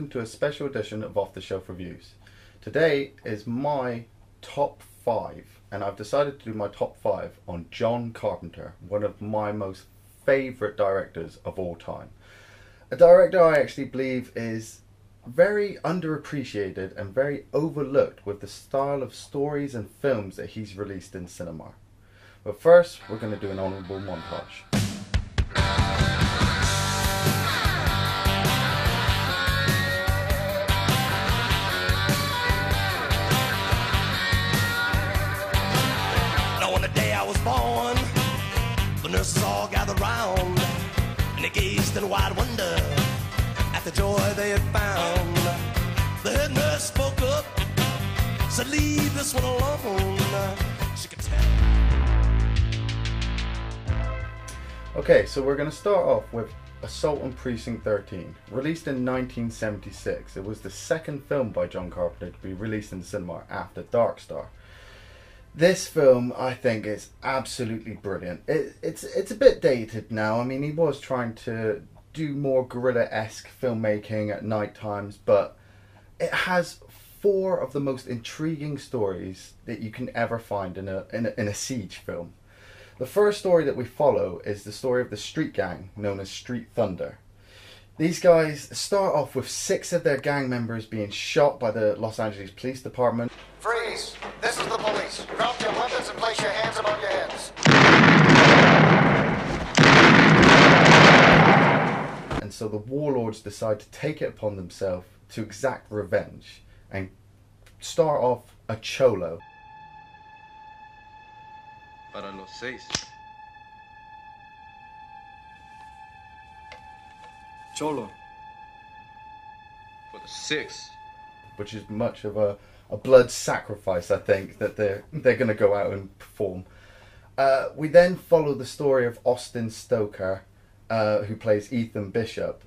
to a special edition of Off the Shelf Reviews. Today is my top 5, and I've decided to do my top 5 on John Carpenter, one of my most favourite directors of all time. A director I actually believe is very underappreciated and very overlooked with the style of stories and films that he's released in cinema. But first, we're going to do an honourable montage. Now on the day I was born, the nurses all gathered round, and they gazed in wide wonder at the joy they had found. The head nurse spoke up, said, "Leave this one alone." She could tell. Okay, so we're going to start off with Assault on Precinct 13, released in 1976. It was the second film by John Carpenter to be released in cinema after Dark Star. This film, I think, is absolutely brilliant. It's a bit dated now. I mean, he was trying to do more guerrilla-esque filmmaking at night times, but it has 4 of the most intriguing stories that you can ever find in a siege film. The first story that we follow is the story of the street gang known as Street Thunder. These guys start off with 6 of their gang members being shot by the Los Angeles Police Department. Freeze! This is the police. Drop your weapons and place your hands above your heads. And so the warlords decide to take it upon themselves to exact revenge and start off a cholo. Para los 6. Cholo. For the 6. Which is much of a blood sacrifice, I think, that they're going to go out and perform. We then follow the story of Austin Stoker, who plays Ethan Bishop.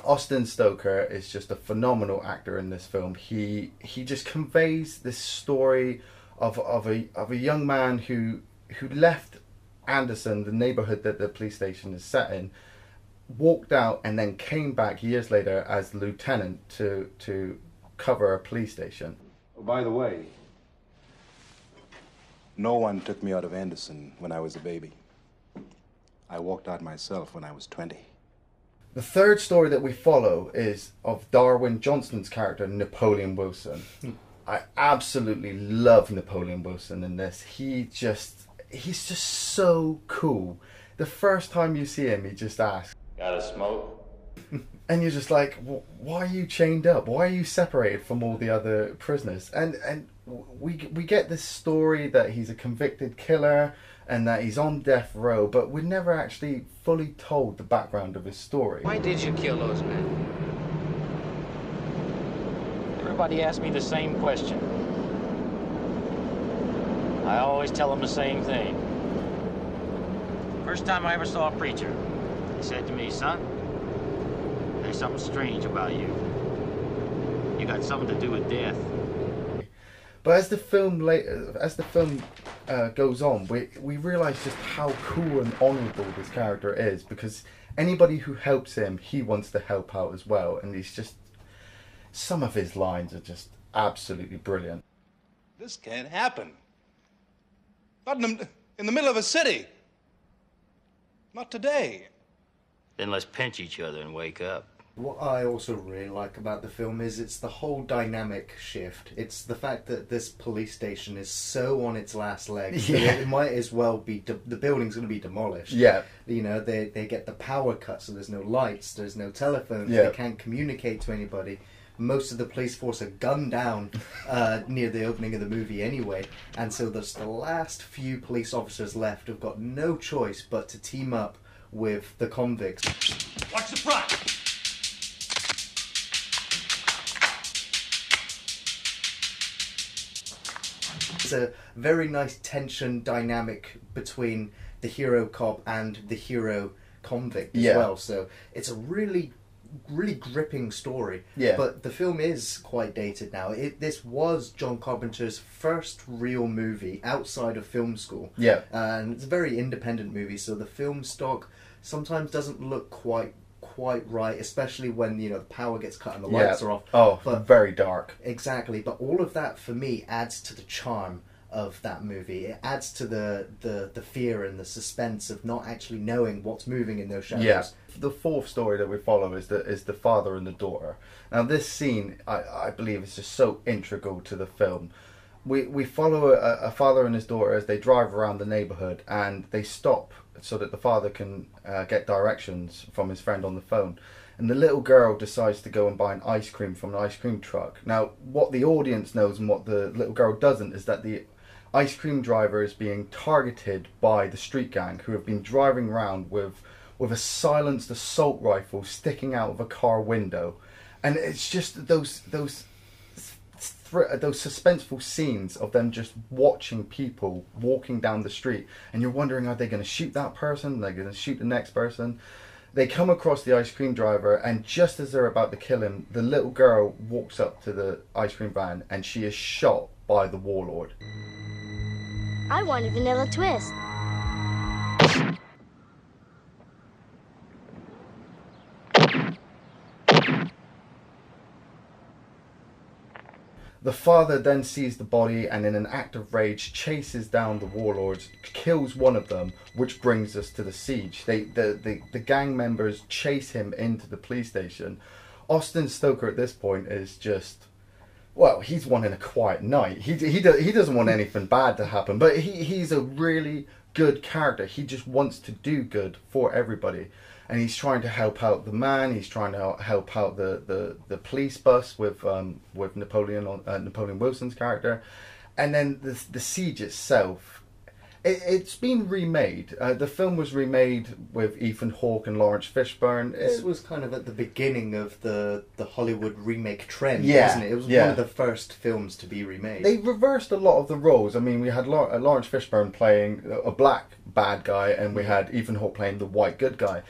Austin Stoker is just a phenomenal actor in this film. He just conveys this story of a young man who left Anderson, the neighborhood that the police station is set in, walked out and then came back years later as lieutenant to cover a police station. Oh, by the way, no one took me out of Anderson when I was a baby. I walked out myself when I was 20. The third story that we follow is of Darwin Johnston's character, Napoleon Wilson. I absolutely love Napoleon Wilson in this. He's just so cool. The first time you see him, he just asks, "Gotta smoke?" And you're just like, why are you chained up? Why are you separated from all the other prisoners? And we get this story that he's a convicted killer and that he's on death row, but we're never actually fully told the background of his story. Why did you kill those men? Everybody asks me the same question. I always tell them the same thing. First time I ever saw a preacher, he said to me, "Son, there's something strange about you. You got something to do with death." But as the film goes on, we realise just how cool and honourable this character is, because anybody who helps him, he wants to help out as well. And he's just, some of his lines are just absolutely brilliant. This can't happen. Not in the middle of a city. Not today. Then let's pinch each other and wake up. What I also really like about the film is it's the whole dynamic shift. It's the fact that this police station is so on its last legs that it might as well be, the building's going to be demolished. Yeah. You know, they get the power cut, so there's no lights, there's no telephones, Yeah. they can't communicate to anybody. Most of the police force are gunned down near the opening of the movie anyway, and so there's the last few police officers left who've got no choice but to team up with the convicts. Watch the front. It's a very nice tension dynamic between the hero cop and the hero convict as well. So it's a really gripping story. Yeah. But the film is quite dated now. This was John Carpenter's first real movie outside of film school. Yeah. And it's a very independent movie, so the film stock sometimes doesn't look quite quite right, especially when, you know, the power gets cut and the lights are off. Oh, but very dark. Exactly, but all of that for me adds to the charm of that movie. It adds to the fear and the suspense of not actually knowing what's moving in those shadows. Yeah. The fourth story that we follow is the father and the daughter. Now this scene, I believe, is just so integral to the film. We follow a father and his daughter as they drive around the neighborhood, and they stop so that the father can get directions from his friend on the phone. And the little girl decides to go and buy an ice cream from an ice cream truck. Now, what the audience knows and what the little girl doesn't is that the ice cream driver is being targeted by the street gang, who have been driving around with a silenced assault rifle sticking out of a car window. And it's just those suspenseful scenes of them just watching people walking down the street, and you're wondering, are they going to shoot that person? Are they going to shoot the next person? They come across the ice cream driver, and just as they're about to kill him, the little girl walks up to the ice cream van, and she is shot by the warlord. I want a vanilla twist. The father then sees the body and in an act of rage chases down the warlords, kills one of them, which brings us to the siege. The gang members chase him into the police station. Austin Stoker at this point is just, well, he's wanting a quiet night. He doesn't want anything bad to happen, but he's a really good character. He just wants to do good for everybody. And he's trying to help out the man. He's trying to help out the police bus with Napoleon Wilson's character, and then the siege itself. It's been remade. The film was remade with Ethan Hawke and Lawrence Fishburne. This was kind of at the beginning of the Hollywood remake trend, Yeah, wasn't it? It was yeah. one of the first films to be remade. They reversed a lot of the roles. I mean, we had Lawrence Fishburne playing a black bad guy, and we had Ethan Hawke playing the white good guy.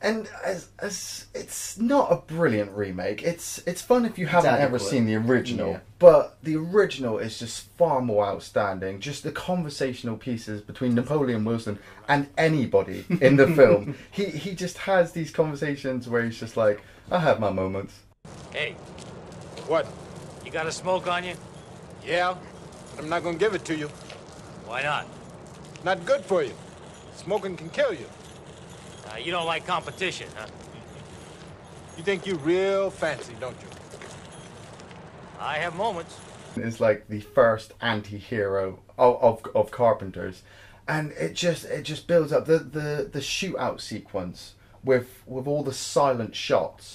And as it's not a brilliant remake. It's fun if you haven't ever seen the original. Yeah. But the original is just far more outstanding. Just the conversational pieces between Napoleon Wilson and anybody in the film. He just has these conversations where he's just like, I have my moments. Hey, What? you got a smoke on you? Yeah, but I'm not gonna give it to you. Why not? Not good for you. Smoking can kill you. You don't like competition, huh? You think you real fancy, don't you? I have moments. It's like the first anti-hero of Carpenter's, and it just builds up the shootout sequence with all the silent shots.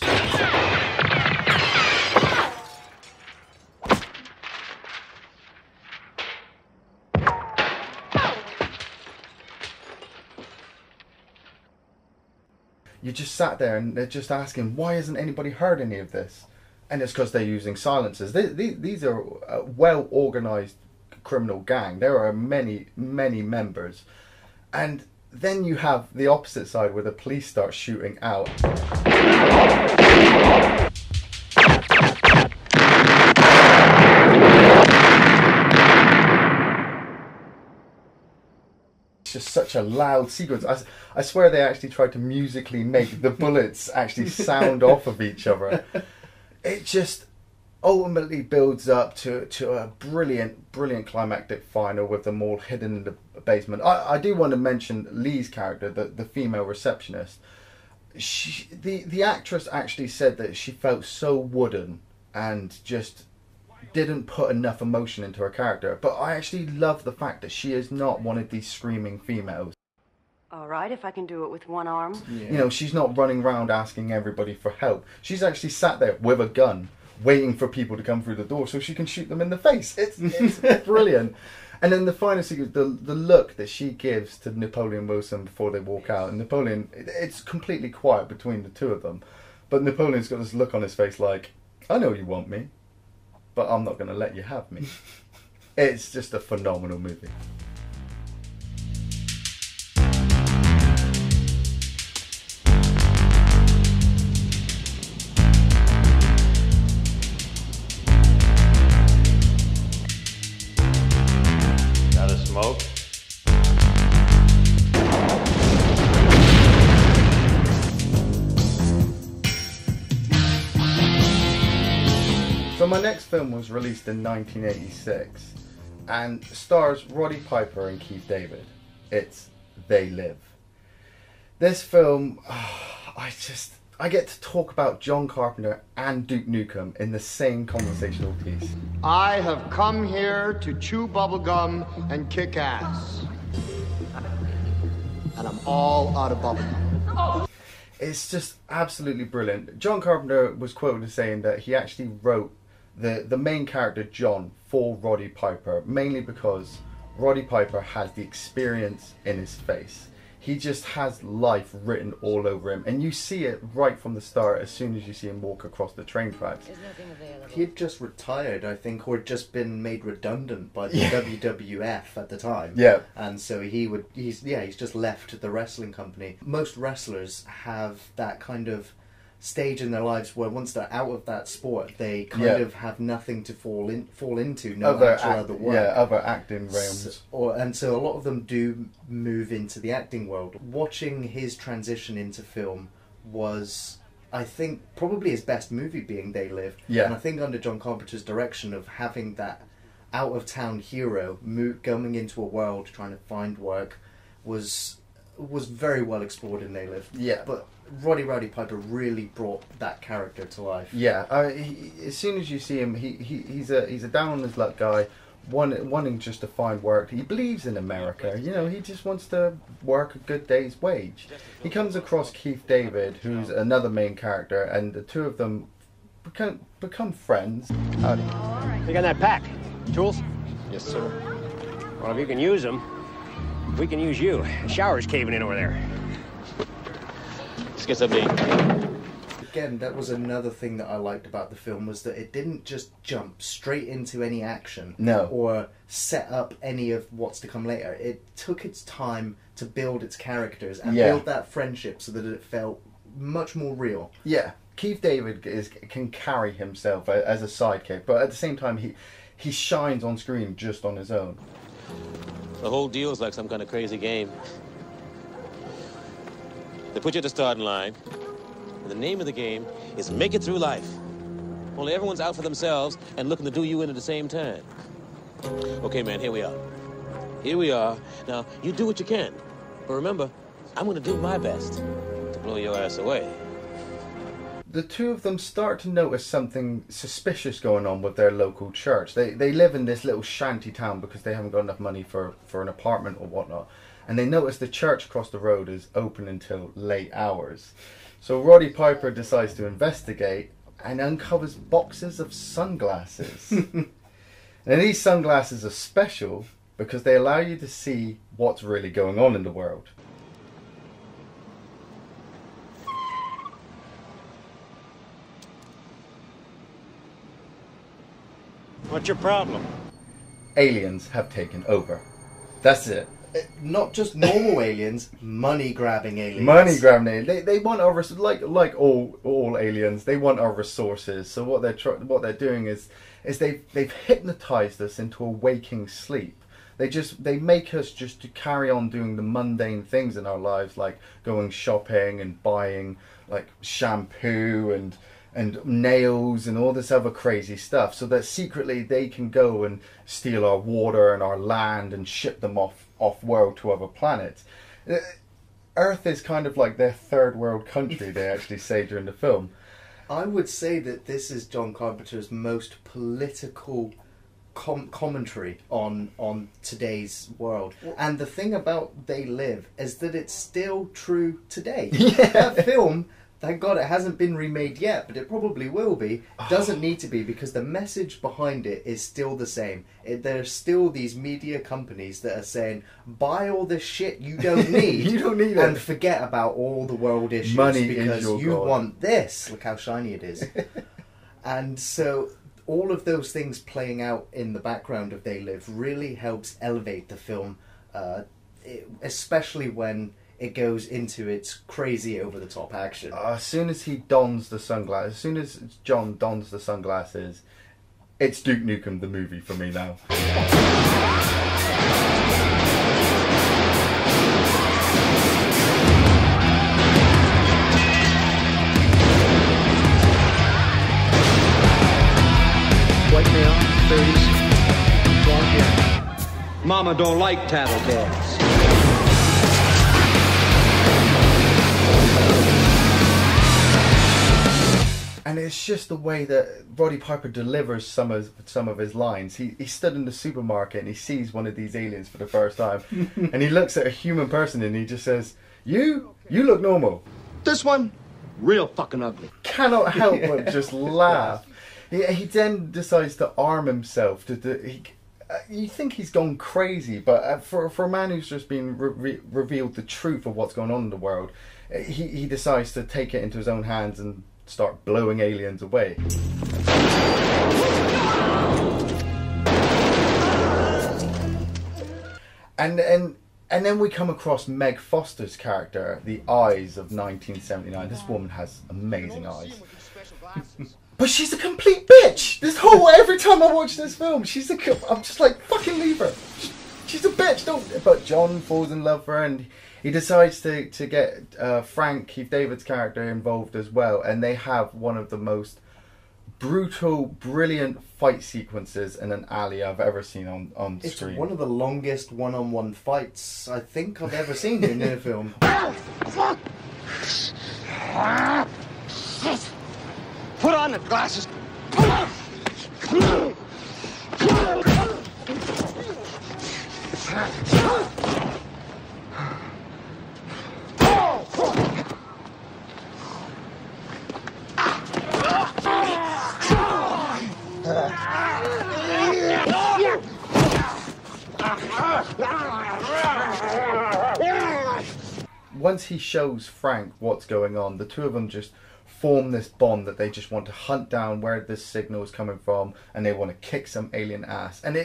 You just sat there and they're just asking, why hasn't anybody heard any of this? And it's because they're using silencers. These are a well-organised criminal gang. There are many, many members. And then you have the opposite side where the police start shooting out. Just such a loud sequence. I swear they actually tried to musically make the bullets actually sound off of each other. It just ultimately builds up to a brilliant climactic final with them all hidden in the basement. I do want to mention Lee's character, the female receptionist. The actress actually said that she felt so wooden and just didn't put enough emotion into her character, but I actually love the fact that she is not one of these screaming females. All right, if I can do it with one arm. Yeah. You know, she's not running around asking everybody for help. She's actually sat there with a gun, waiting for people to come through the door so she can shoot them in the face. It's brilliant. And then the final sequence, the look that she gives to Napoleon Wilson before they walk out, and Napoleon, it's completely quiet between the two of them, but Napoleon's got this look on his face like, I know you want me, but I'm not going to let you have me. It's just a phenomenal movie. Got a smoke? So my next film was released in 1986 and stars Roddy Piper and Keith David. It's They Live. This film, I get to talk about John Carpenter and Duke Nukem in the same conversational piece. I have come here to chew bubblegum and kick ass. And I'm all out of bubblegum. It's just absolutely brilliant. John Carpenter was quoted as saying that he actually wrote the main character John for Roddy Piper, mainly because Roddy Piper has the experience in his face. He just has life written all over him, and you see it right from the start as soon as you see him walk across the train tracks. He had just retired, I think, or had just been made redundant by the WWF at the time. Yeah. And so he's just left the wrestling company. Most wrestlers have that kind of stage in their lives where once they're out of that sport, they kind of have nothing to fall into, no other work. Yeah, other acting realms. And so a lot of them do move into the acting world. Watching his transition into film was, I think, probably his best movie being They Live. Yeah. And I think under John Carpenter's direction of having that out-of-town hero going into a world trying to find work was very well explored in They Live. Yeah. But Roddy Piper really brought that character to life. Yeah, as soon as you see him, he's a down on his luck guy, wanting just to find work. He believes in America, you know. He just wants to work a good day's wage. He comes across Keith David, who's another main character, and the two of them become friends. Howdy. You got that pack? Tools? Yes, sir. Well, if you can use them, we can use you. The shower's caving in over there. Let's get something. Again, that was another thing that I liked about the film, was that it didn't just jump straight into any action. No. Or set up any of what's to come later. It took its time to build its characters and build that friendship so that it felt much more real. Yeah, Keith David can carry himself as a sidekick, but at the same time he shines on screen just on his own. The whole deal's like some kind of crazy game. They put you at the starting line, and the name of the game is make it through life. Only everyone's out for themselves and looking to do you in at the same time. Okay, man, here we are. Here we are. Now, you do what you can. But remember, I'm going to do my best to blow your ass away. The two of them start to notice something suspicious going on with their local church. They live in this little shanty town because they haven't got enough money for an apartment or whatnot. And they notice the church across the road is open until late hours. So Roddy Piper decides to investigate and uncovers boxes of sunglasses. And these sunglasses are special because they allow you to see what's really going on in the world. What's your problem? Aliens have taken over. That's it. Not just normal aliens, money-grabbing aliens. Money-grabbing aliens. They want our like all aliens. They want our resources. So what they're doing is they've hypnotized us into a waking sleep. They make us just to carry on doing the mundane things in our lives, like going shopping and buying like shampoo and nails and all this other crazy stuff, so that secretly they can go and steal our water and our land and ship them off world to other planets. Earth is kind of like their third world country, they actually say during the film. I would say that this is John Carpenter's most political commentary on today's world. And the thing about They Live is that it's still true today. That film, thank God it hasn't been remade yet, but it probably will be. Doesn't need to be, because the message behind it is still the same. There's still these media companies that are saying, buy all this shit you don't need. You don't need it. And forget about all the world issues. Money because is your you God. want this. Look how shiny it is. And so all of those things playing out in the background of They Live really helps elevate the film, especially when it goes into its crazy over-the-top action. As soon as he dons the sunglasses, as soon as John dons the sunglasses, it's Duke Nukem the movie for me now. face. Don't get. Mama don't like tattletales. And it's just the way that Roddy Piper delivers some of his lines. He stood in the supermarket and he sees one of these aliens for the first time, and he looks at a human person and he just says, "You look normal." This one, real fucking ugly. Cannot help but just laugh. He then decides to arm himself. You think he's gone crazy, but for a man who's just been revealed the truth of what's going on in the world, he decides to take it into his own hands and start blowing aliens away. And then we come across Meg Foster's character, the Eyes of 1979. This woman has amazing eyes. But she's a complete bitch! Every time I watch this film, I'm just like, fucking leave her. She's a bitch, But John falls in love with her, and he decides to get Frank, Keith David's character, involved as well. And they have one of the most brutal, brilliant fight sequences in an alley I've ever seen on screen. It's one of the longest one-on-one fights I think I've ever seen in a film. Put on the glasses. Once he shows Frank what's going on, the two of them just form this bond that they just want to hunt down where this signal is coming from, and they want to kick some alien ass. And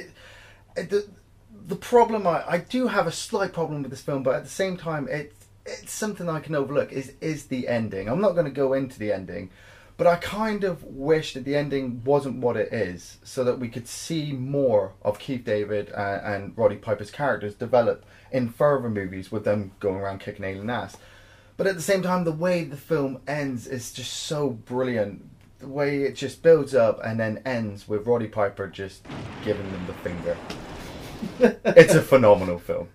the problem, I do have a slight problem with this film, but at the same time, it's something I can overlook, is the ending. I'm not going to go into the ending, but I kind of wish that the ending wasn't what it is, so that we could see more of Keith David and Roddy Piper's characters develop in further movies with them going around kicking alien ass. But at the same time, the way the film ends is just so brilliant. The way it just builds up and then ends with Roddy Piper just giving them the finger. It's a phenomenal film.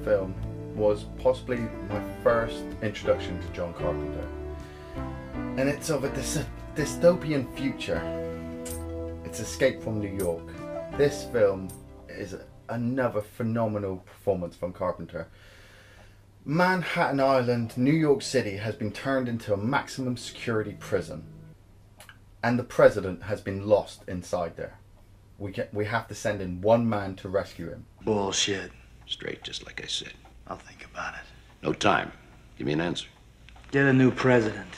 Film was possibly my first introduction to John Carpenter, and it's of a dystopian future. It's Escape from New York. This film is another phenomenal performance from Carpenter. Manhattan Island, New York City, has been turned into a maximum security prison, and the president has been lost inside there. We have to send in one man to rescue him. Bullshit. Straight, just like I said. I'll think about it. No time. Give me an answer. Get a new president.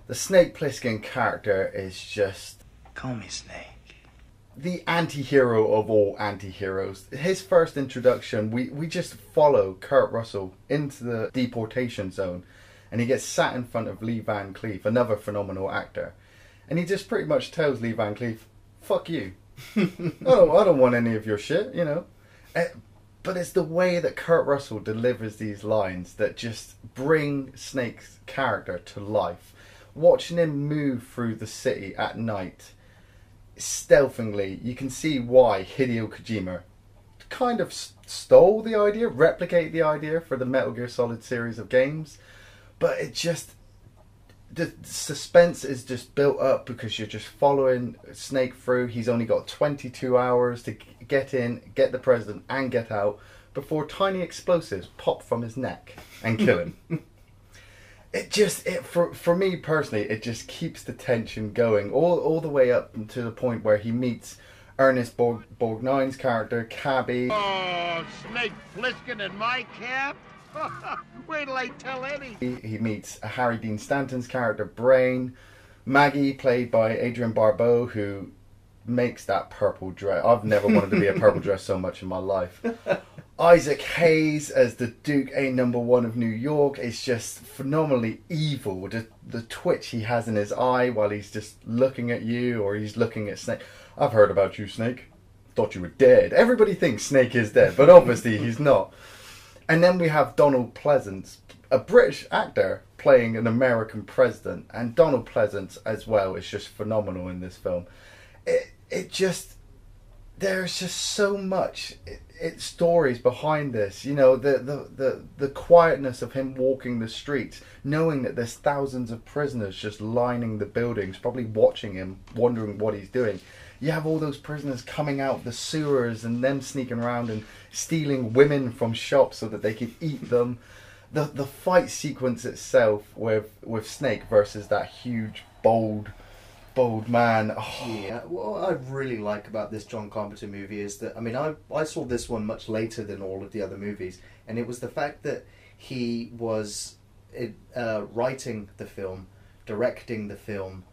The Snake Plissken character is just... Call me Snake. The anti-hero of all anti-heroes. His first introduction, we just follow Kurt Russell into the deportation zone, and he gets sat in front of Lee Van Cleef, another phenomenal actor. And he just pretty much tells Lee Van Cleef, fuck you. I don't want any of your shit, you know. But it's the way that Kurt Russell delivers these lines that just bring Snake's character to life. Watching him move through the city at night, stealthily, you can see why Hideo Kojima kind of stole the idea, replicated the idea for the Metal Gear Solid series of games. But it just... the suspense is just built up because you're just following Snake through. He's only got 22 hours to get in, get the president, and get out before tiny explosives pop from his neck and kill him. For me personally, it just keeps the tension going all the way up to the point where he meets Ernest Borgnine's character, Cabby. Oh, Snake Plissken in my camp? Wait till I tell Eddie. He meets Harry Dean Stanton's character, Brain. Maggie, played by Adrienne Barbeau, who makes that purple dress. I've never wanted to be a purple dress so much in my life. Isaac Hayes as the Duke A number 1 of New York is just phenomenally evil. The twitch he has in his eye while he's just looking at you, or he's looking at Snake. I've heard about you, Snake. Thought you were dead. Everybody thinks Snake is dead, but obviously he's not. And then we have Donald Pleasance, a British actor playing an American president, and Donald Pleasance as well is just phenomenal in this film. There's just so much stories behind this. You know, the quietness of him walking the streets, knowing that there's thousands of prisoners just lining the buildings, probably watching him, wondering what he's doing. You have all those prisoners coming out the sewers and them sneaking around and stealing women from shops so that they could eat them. The fight sequence itself with Snake versus that huge bold man. Oh. Yeah, what I really like about this John Carpenter movie is that, I mean, I saw this one much later than all of the other movies, and it was the fact that he was writing the film, directing the film,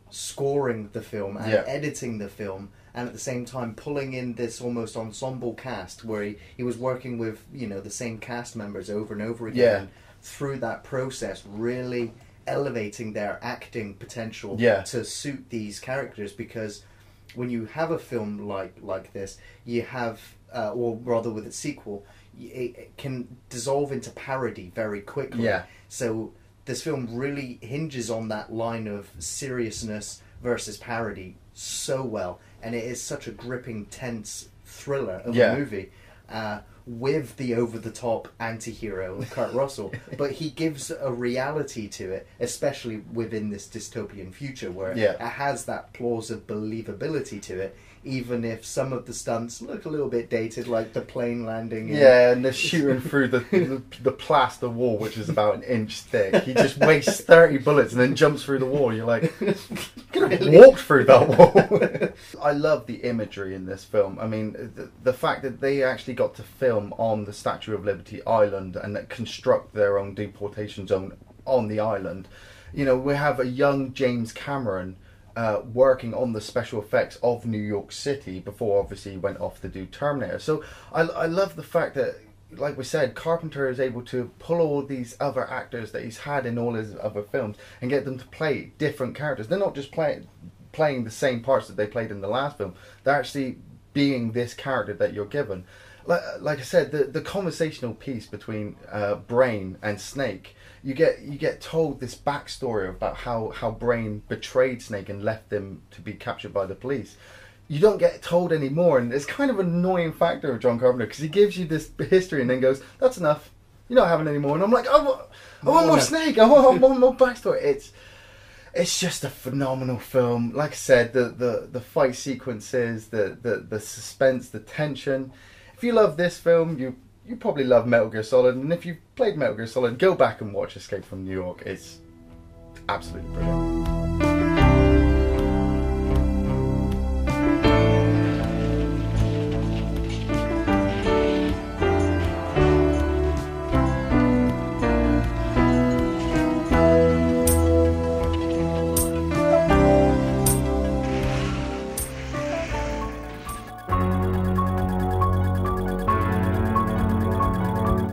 scoring the film, and editing the film, and at the same time pulling in this almost ensemble cast where he was working with, you know, the same cast members over and over again. Through that process, really elevating their acting potential to suit these characters, because when you have a film like this, you have, or rather with its sequel, it can dissolve into parody very quickly. So this film really hinges on that line of seriousness versus parody so well, and it is such a gripping, tense thriller of a movie. With the over-the-top anti-hero, Kurt Russell, but he gives a reality to it, especially within this dystopian future where it has that plausibility to it, even if some of the stunts look a little bit dated, like the plane landing. And they're shooting through the plaster wall, which is about an inch thick. He just wastes 30 bullets and then jumps through the wall. You're like, you could have walked through that wall. I love the imagery in this film. I mean, the fact that they actually got to film on the Statue of Liberty Island and that construct their own deportation zone on the island. You know, we have a young James Cameron working on the special effects of New York City before obviously he went off to do Terminator. So I love the fact that, like we said, Carpenter is able to pull all these other actors that he's had in all his other films and get them to play different characters. They're not just playing the same parts that they played in the last film. They're actually being this character that you're given. Like I said, the conversational piece between Brain and Snake, you get told this backstory about how Brain betrayed Snake and left him to be captured by the police. You don't get told anymore, and it's kind of an annoying factor of John Carpenter, because he gives you this history and then goes, "That's enough. You're not having any more." And I'm like, I want more Snake. I want more backstory. It's just a phenomenal film. Like I said, the fight sequences, the suspense, the tension. If you love this film, you probably love Metal Gear Solid, and if you've played Metal Gear Solid, go back and watch Escape from New York. It's absolutely brilliant.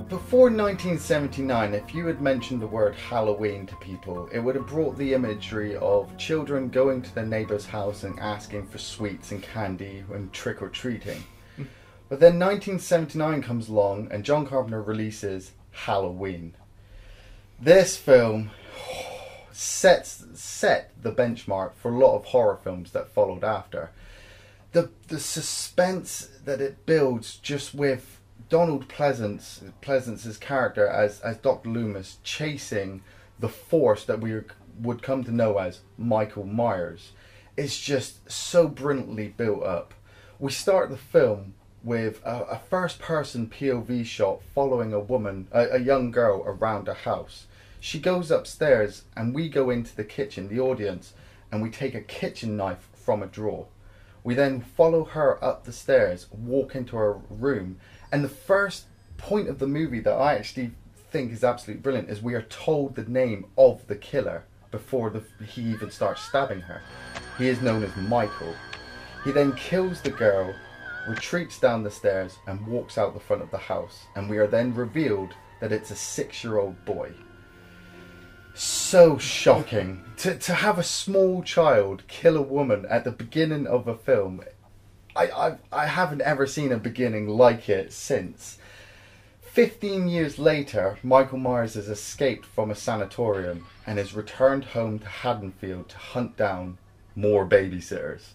Before 1979, if you had mentioned the word Halloween to people, it would have brought the imagery of children going to their neighbour's house and asking for sweets and candy and trick-or-treating. But then 1979 comes along and John Carpenter releases Halloween. This film set the benchmark for a lot of horror films that followed after. The suspense that it builds just with Donald Pleasance's character as Dr. Loomis chasing the force that we would come to know as Michael Myers is just so brilliantly built up. We start the film with a first-person POV shot following a young girl around a house. She goes upstairs and we go into the kitchen, the audience, and we take a kitchen knife from a drawer. We then follow her up the stairs, walk into her room, and the first point of the movie that I actually think is absolutely brilliant is we are told the name of the killer before he even starts stabbing her. He is known as Michael. He then kills the girl, retreats down the stairs and walks out the front of the house, and we are then revealed that it's a 6-year-old boy. So shocking. To have a small child kill a woman at the beginning of a film. I haven't ever seen a beginning like it since. 15 years later, Michael Myers has escaped from a sanatorium and is returned home to Haddonfield to hunt down more babysitters.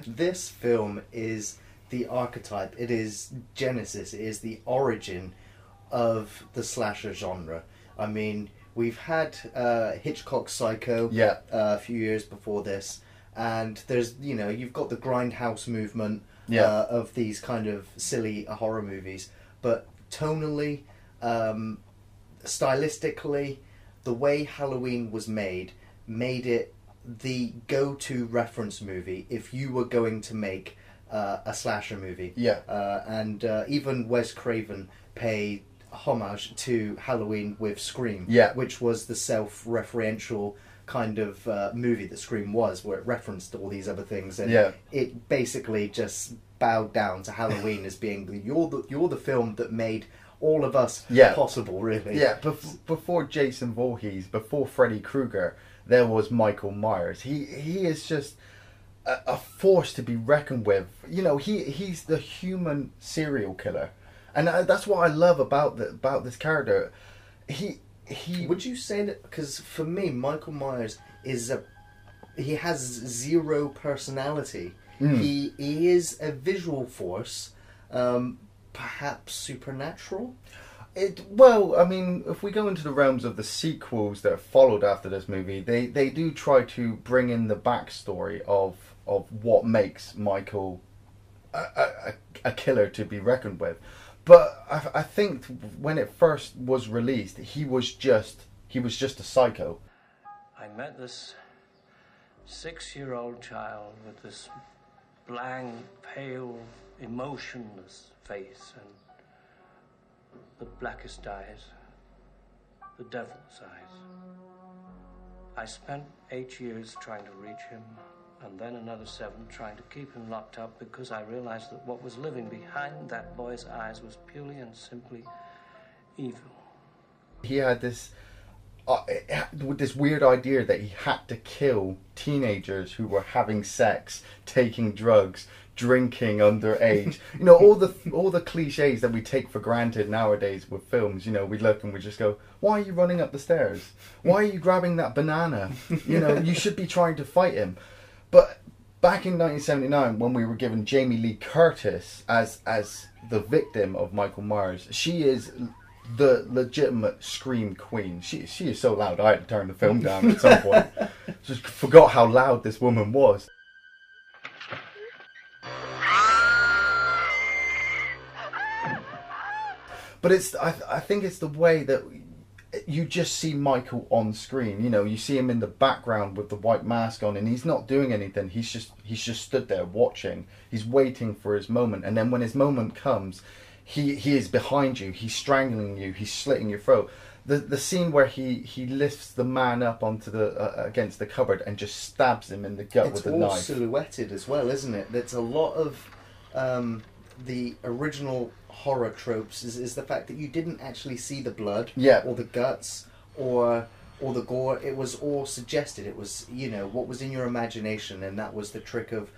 This film is the archetype, it is Genesis, it is the origin of the slasher genre. I mean, we've had Hitchcock's Psycho a few years before this, and there's, you know, you've got the grindhouse movement of these kind of silly horror movies, but tonally, stylistically, the way Halloween was made it the go-to reference movie if you were going to make a slasher movie. And even Wes Craven paid homage to Halloween with Scream, which was the self-referential kind of movie that Scream was, where it referenced all these other things, and it basically just bowed down to Halloween as being you're the film that made all of us possible, really. Before Jason Voorhees, before Freddy Krueger, there was Michael Myers. He is just a force to be reckoned with. You know, he's the human serial killer, and that's what I love about this character. He would you say that, because for me Michael Myers he has zero personality. He is a visual force, perhaps supernatural. Well, I mean, if we go into the realms of the sequels that followed after this movie, they do try to bring in the backstory of what makes Michael a killer to be reckoned with. But I think when it first was released, he was just a psycho. I met this 6-year-old child with this blank, pale, emotionless face and the blackest eyes, the devil's eyes. I spent 8 years trying to reach him, and then another 7 trying to keep him locked up, because I realized that what was living behind that boy's eyes was purely and simply evil. He had this weird idea that he had to kill teenagers who were having sex, taking drugs, drinking underage. You know, all the cliches that we take for granted nowadays with films. You know, we look and we just go, why are you running up the stairs? Why are you grabbing that banana? You know, you should be trying to fight him. But back in 1979, when we were given Jamie Lee Curtis as the victim of Michael Myers, she is the legitimate scream queen. She is so loud, I had to turn the film down at some point. Just forgot how loud this woman was. But I think it's the way that you just see Michael on screen. You know, you see him in the background with the white mask on, and he's not doing anything. He's just stood there watching. He's waiting for his moment, and then when his moment comes, he is behind you. He's strangling you. He's slitting your throat. The scene where he lifts the man up onto the against the cupboard and just stabs him in the gut with a knife. It's all silhouetted as well, isn't it? There's a lot of the original horror tropes is the fact that you didn't actually see the blood or the guts or the gore. It was all suggested. It was, you know, what was in your imagination, and that was the trick of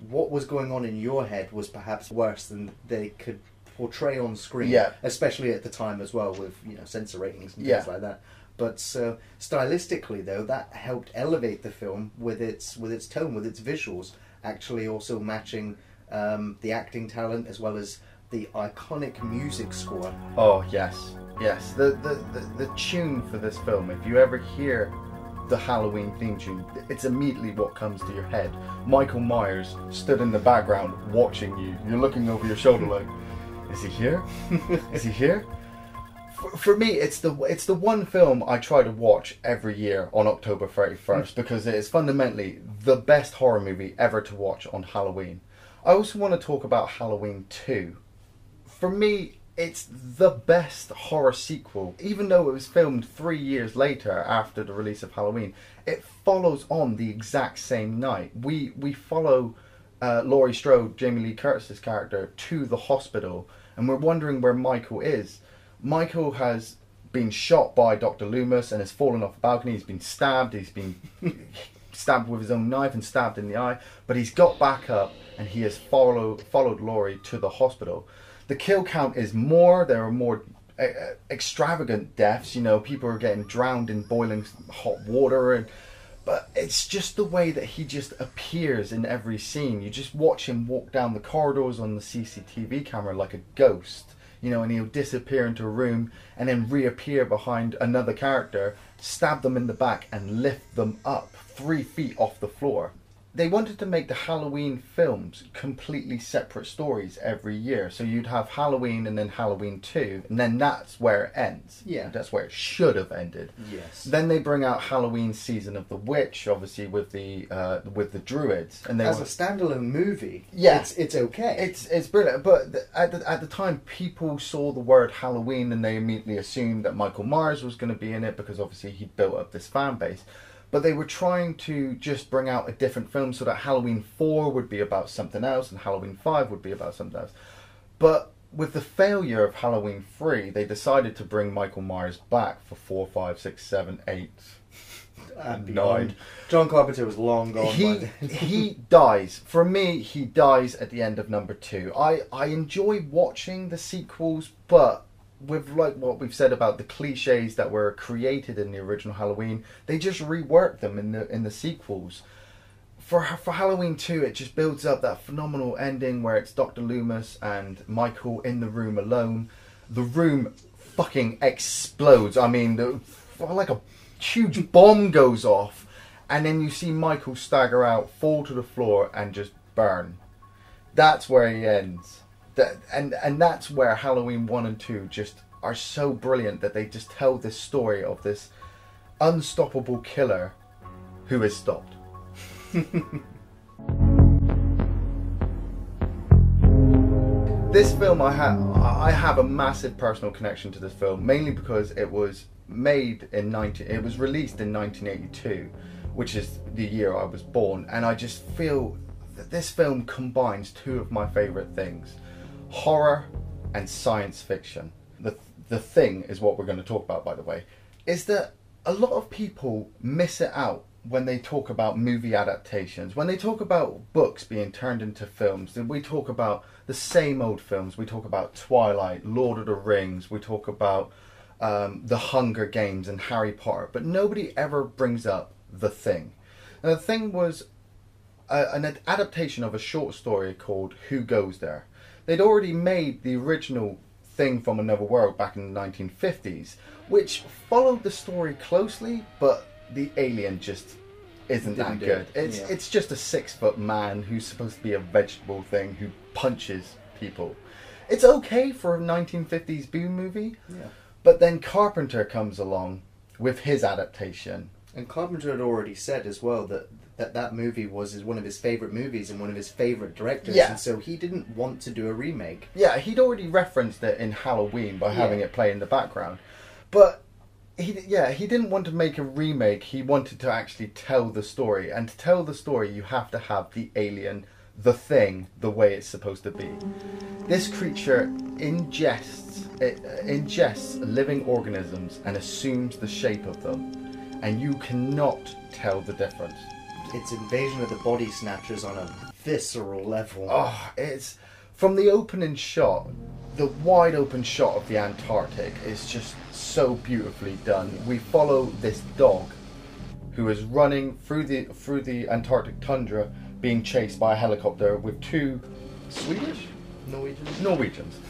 what was going on in your head was perhaps worse than they could portray on screen, especially at the time as well, with, you know, censor ratings and things like that. But stylistically, though, that helped elevate the film with its tone, with its visuals, actually also matching the acting talent as well as the iconic music score. Oh yes. The tune for this film, if you ever hear the Halloween theme tune, it's immediately what comes to your head. Michael Myers stood in the background watching you. You're looking over your shoulder like, is he here? Is he here? For me, it's the one film I try to watch every year on October 31st because it is fundamentally the best horror movie ever to watch on Halloween. I also want to talk about Halloween 2. For me, it's the best horror sequel. Even though it was filmed 3 years later after the release of Halloween, it follows on the exact same night. We follow Laurie Strode, Jamie Lee Curtis's character, to the hospital, and we're wondering where Michael is. Michael has been shot by Dr. Loomis and has fallen off a balcony. He's been stabbed. He's been stabbed with his own knife and stabbed in the eye. But he's got back up and he has followed Laurie to the hospital. The kill count is more. There are more extravagant deaths. You know, people are getting drowned in boiling hot water, but it's just the way that he just appears in every scene. You just watch him walk down the corridors on the CCTV camera like a ghost, you know, and he'll disappear into a room and then reappear behind another character, stab them in the back and lift them up 3 feet off the floor. They wanted to make the Halloween films completely separate stories every year. So you'd have Halloween and then Halloween 2, and then that's where it ends. Yeah. That's where it should have ended. Yes. Then they bring out Halloween Season of the Witch, obviously with the druids. And as a standalone movie, yeah, it's okay. It's brilliant. But at the time, people saw the word Halloween and they immediately assumed that Michael Myers was going to be in it because obviously he built up this fan base. But they were trying to just bring out a different film so that Halloween 4 would be about something else and Halloween 5 would be about something else. But with the failure of Halloween 3, they decided to bring Michael Myers back for 4, 5, 6, 7, 8, and 9. John Carpenter was long gone by then. He dies. For me, he dies at the end of number 2. I enjoy watching the sequels, but with like what we've said about the cliches that were created in the original Halloween, they just reworked them in the sequels. For Halloween 2, it just builds up that phenomenal ending where it's Dr. Loomis and Michael in the room alone. The room fucking explodes. I mean, like a huge bomb goes off, and then you see Michael stagger out, fall to the floor, and just burn. That's where he ends. And that's where Halloween 1 and 2 just are so brilliant, that they just tell this story of this unstoppable killer who is stopped. This film, I have a massive personal connection to this film, mainly because it was released in 1982, which is the year I was born, and I just feel that this film combines two of my favourite things: horror and science fiction. The thing is what we're going to talk about, by the way, is that a lot of people miss it out when they talk about movie adaptations. When they talk about books being turned into films, then we talk about the same old films. We talk about Twilight, Lord of the Rings, we talk about The Hunger Games and Harry Potter, but nobody ever brings up The Thing. And The Thing was an adaptation of a short story called Who Goes There? They'd already made the original Thing from Another World back in the 1950s, which followed the story closely, but the alien just isn't that good. It's just a 6-foot man who's supposed to be a vegetable thing who punches people. It's okay for a 1950s B movie, but then Carpenter comes along with his adaptation. And Carpenter had already said as well that movie was one of his favourite movies and one of his favourite directors, and so he didn't want to do a remake. Yeah, he'd already referenced it in Halloween by having it play in the background, but he didn't want to make a remake. He wanted to actually tell the story, and to tell the story you have to have the alien, the thing, the way it's supposed to be. This creature ingests living organisms and assumes the shape of them, and you cannot tell the difference. It's Invasion of the Body Snatchers on a visceral level. Oh, it's from the opening shot. The wide open shot of the Antarctic is just so beautifully done. We follow this dog who is running through the Antarctic tundra, being chased by a helicopter with two Norwegians.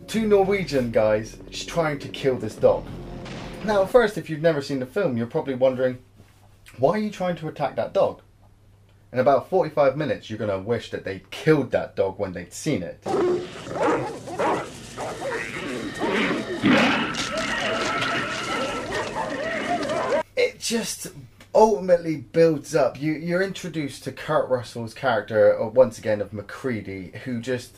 Two Norwegian guys trying to kill this dog. Now, at first, if you've never seen the film, you're probably wondering, why are you trying to attack that dog? In about 45 minutes, you're going to wish that they'd killed that dog when they'd seen it. It just ultimately builds up. You're introduced to Kurt Russell's character, once again, of MacReady, who just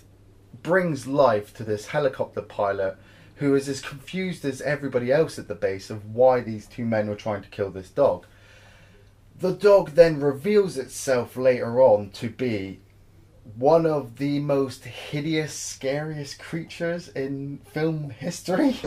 brings life to this helicopter pilot who is as confused as everybody else at the base of why these two men were trying to kill this dog. The dog then reveals itself later on to be one of the most hideous, scariest creatures in film history.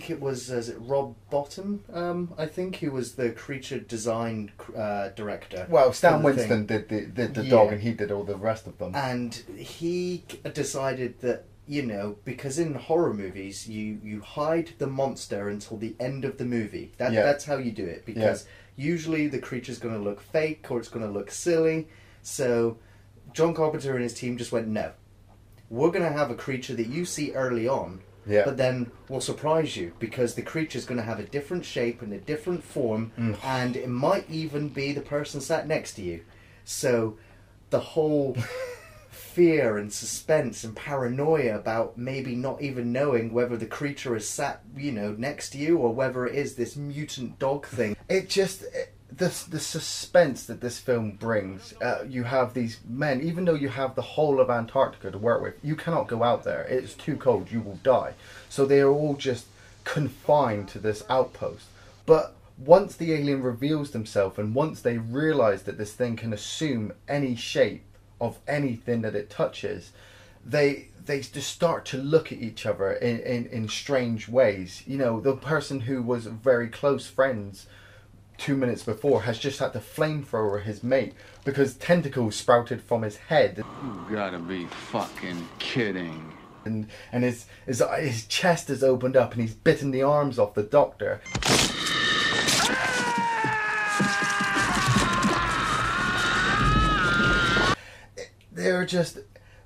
It was, is it Rob Bottom? I think he was the creature design director. Well, Stan Winston did the dog, and he did all the rest of them. And he decided that, you know, because in horror movies you hide the monster until the end of the movie. That's how you do it, because usually the creature's going to look fake or it's going to look silly. So John Carpenter and his team just went, no, we're going to have a creature that you see early on. Yeah. But then we'll surprise you, because the creature's going to have a different shape and a different form, and it might even be the person sat next to you. So the whole fear and suspense and paranoia about maybe not even knowing whether the creature is sat, you know, next to you, or whether it is this mutant dog thing. It just... The suspense that this film brings, you have these men, even though you have the whole of Antarctica to work with, you cannot go out there. It's too cold, you will die. So they are all just confined to this outpost. But once the alien reveals themselves, and once they realise that this thing can assume any shape of anything that it touches, they just start to look at each other in strange ways. You know, the person who was very close friends 2 minutes before has just had to flamethrower his mate because tentacles sprouted from his head. You gotta be fucking kidding. And his chest has opened up and he's bitten the arms off the doctor. They're just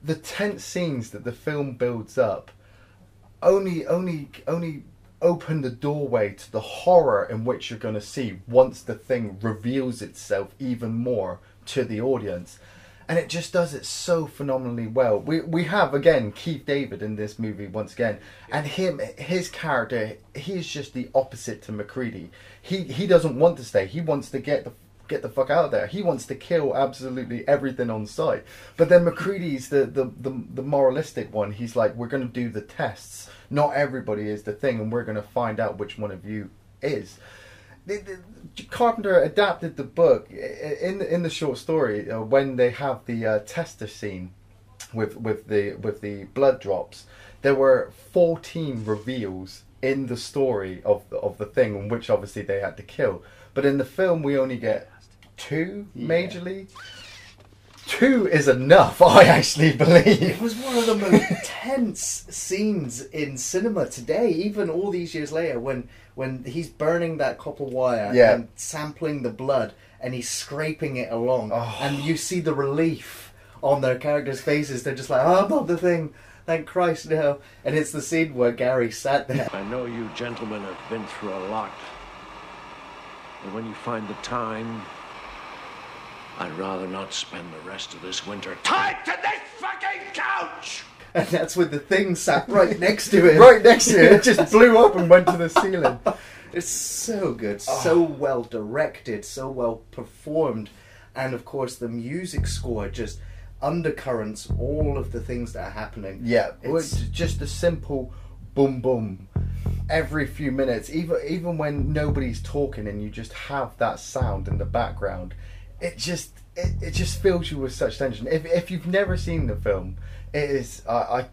the tense scenes that the film builds up only open the doorway to the horror in which you're going to see once the thing reveals itself even more to the audience. And it just does it so phenomenally well. We have, again, Keith David in this movie once again. And his character, he's just the opposite to MacReady. He doesn't want to stay. He wants to get the fuck out of there. He wants to kill absolutely everything on sight. But then MacReady's the moralistic one. He's like, we're going to do the tests. Not everybody is the thing, and we're going to find out which one of you is. Carpenter adapted the book in the short story when they have the tester scene with the blood drops. There were 14 reveals in the story of the thing, on which obviously they had to kill. But in the film, we only get 2 majorly. 2 is enough, I actually believe. It was one of the most tense scenes in cinema today, even all these years later, when he's burning that copper wire and sampling the blood and he's scraping it along, and you see the relief on their characters' faces. They're just like, oh, not the thing. Thank Christ, no. And it's the scene where Gary sat there. I know you gentlemen have been through a lot. And when you find the time, I'd rather not spend the rest of this winter tied to this fucking couch! And that's when the thing sat right next to it. Right next to it. It just blew up and went to the ceiling. It's so good. So well directed. So well performed. And of course the music score just undercurrents all of the things that are happening. Yeah. It's just a simple boom boom. Every few minutes. Even when nobody's talking and you just have that sound in the background. It just fills you with such tension. If you've never seen the film, it is I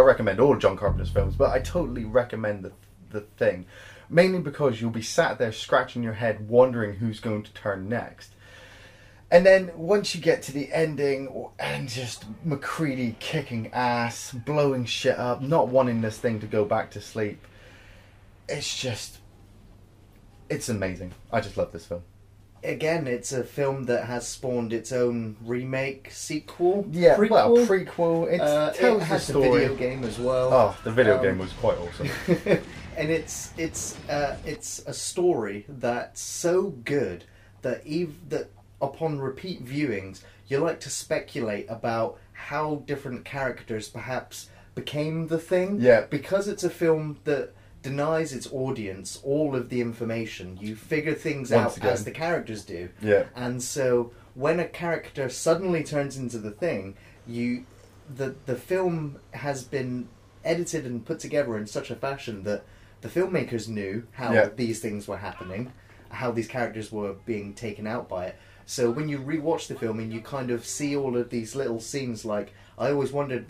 recommend all John Carpenter's films, but I totally recommend the thing, mainly because you'll be sat there scratching your head, wondering who's going to turn next. And then once you get to the ending, and just MacReady kicking ass, blowing shit up, not wanting this thing to go back to sleep, it's amazing. I just love this film. Again, it's a film that has spawned its own remake, sequel, prequel. It has a video game as well. Oh, the video game was quite awesome. And it's a story that's so good that upon repeat viewings, you like to speculate about how different characters perhaps became the thing. Yeah. Because it's a film that denies its audience all of the information. You figure things out as the characters do. Yeah. And so when a character suddenly turns into the Thing, the film has been edited and put together in such a fashion that the filmmakers knew how these things were happening, how these characters were being taken out by it. So when you rewatch the film and you kind of see all of these little scenes, like, I always wondered,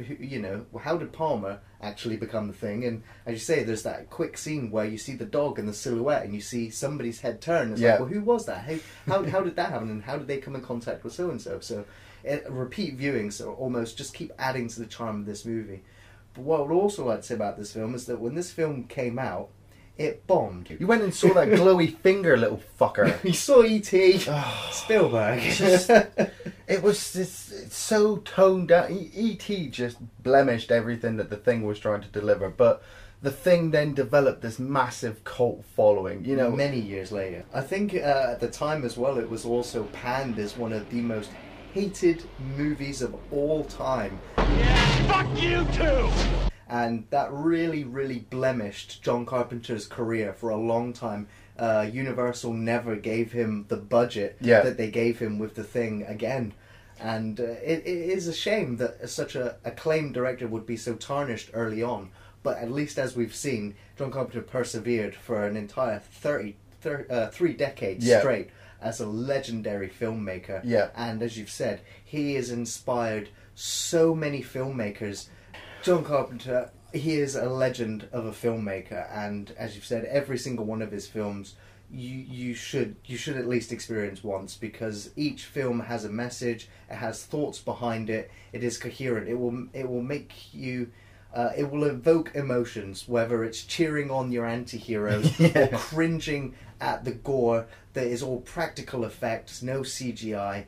how did Palmer actually become the Thing? And as you say, there's that quick scene where you see the dog and the silhouette and you see somebody's head turn. It's like, well, who was that? How did that happen? And how did they come in contact with so-and-so? So repeat viewings almost just keep adding to the charm of this movie. But what I would also like to say about this film is that when this film came out, it bombed. You went and saw that glowy finger, little fucker. You saw E.T. Spielberg. It was just so toned down. E.T. just blemished everything that the Thing was trying to deliver. But the Thing then developed this massive cult following, many years later. I think at the time as well, it was also panned as one of the most hated movies of all time. Yeah, fuck you too! And that really, really blemished John Carpenter's career for a long time. Universal never gave him the budget that they gave him with the Thing again. And it is a shame that such an acclaimed director would be so tarnished early on. But at least as we've seen, John Carpenter persevered for an entire 3 decades straight as a legendary filmmaker. Yeah. And as you've said, he has inspired so many filmmakers. John Carpenter, he is a legend of a filmmaker, and as you've said, every single one of his films you should at least experience once, because each film has a message, it has thoughts behind it, it is coherent, it will make you it will evoke emotions, whether it's cheering on your anti-heroes or cringing at the gore that is all practical effects, no CGI.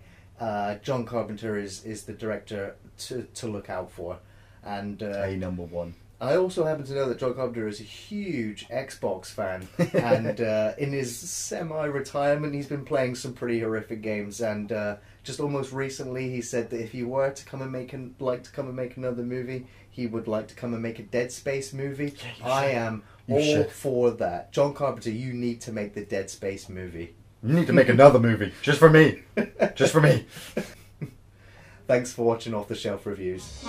John Carpenter is the director to look out for. And number one. I also happen to know that John Carpenter is a huge Xbox fan, and in his semi-retirement he's been playing some pretty horrific games, and just almost recently he said that if he were to come and make another movie, he would like to come and make a Dead Space movie. I am all for that. John Carpenter, you need to make the Dead Space movie. You need to make another movie, just for me. Just for me. Thanks for watching Off the Shelf Reviews.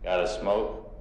Gotta smoke?